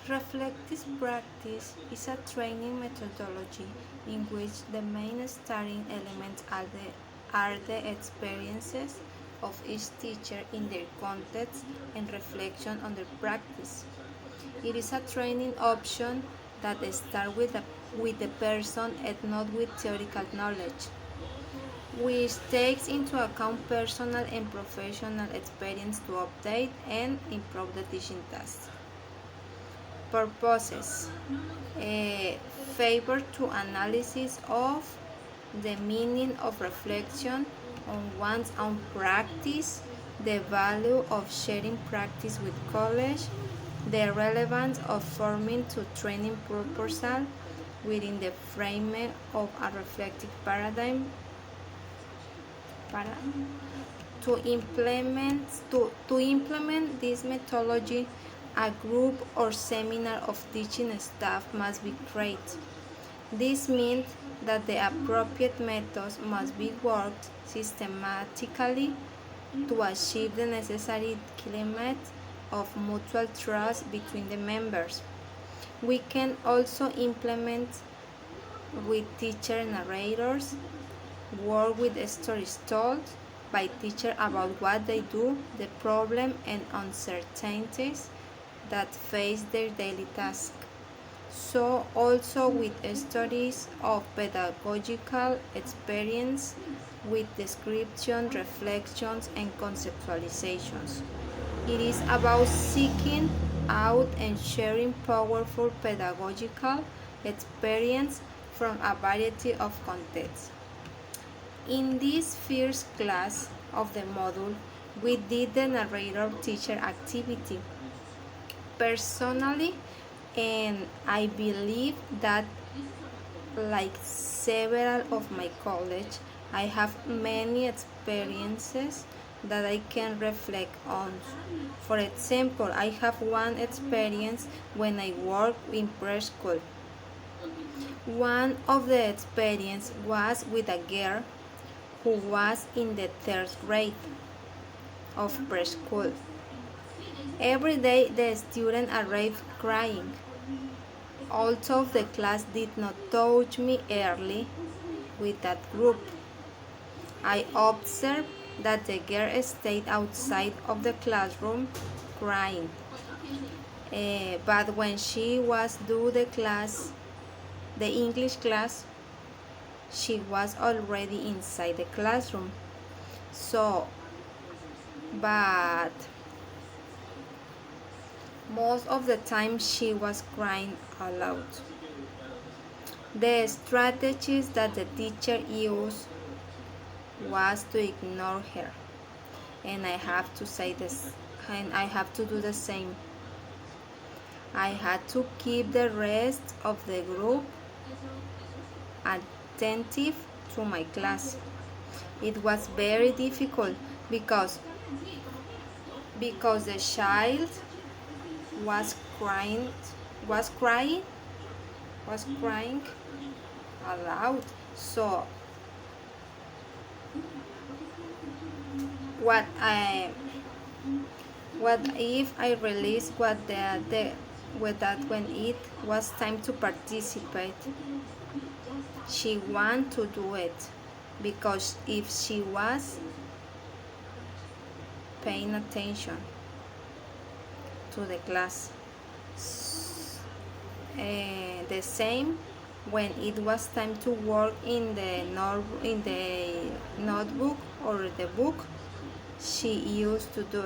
Reflective practice is a training methodology in which the main starting elements are the experiences of each teacher in their context and reflection on their practice. It is a training option that starts with the person and not with theoretical knowledge, which takes into account personal and professional experience to update and improve the teaching task. Purposes favor to analysis of the meaning of reflection on one's own practice, the value of sharing practice with colleagues, the relevance of forming to training proposal within the framework of a reflective paradigm to implement this methodology, a group or seminar of teaching staff must be created. This means that the appropriate methods must be worked systematically to achieve the necessary climate of mutual trust between the members. We can also implement with teacher narrators, work with stories told by teachers about what they do, the problem and uncertainties that face their daily task. So also with stories of pedagogical experience with description, reflections and conceptualizations. It is about seeking out and sharing powerful pedagogical experience from a variety of contexts. In this first class of the module, we did the narrator teacher activity. Personally, and I believe that like several of my colleagues, I have many experiences that I can reflect on. For example, I have one experience when I worked in preschool. One of the experience was with a girl who was in the third grade of preschool. Every day the student arrived crying. Although the class did not touch me early with that group, I observed that the girl stayed outside of the classroom crying. But when she was due the English class, she was already inside the classroom. But most of the time she was crying aloud. The strategies that the teacher used was to ignore her, and I have to say this, and I have to do the same. I had to keep the rest of the group attentive to my class. It was very difficult because the child was crying aloud. So what if I released with that when it was time to participate? She wanted to do it because if she was paying attention to the class. The same when it was time to work in the notebook or the book, she used to do it.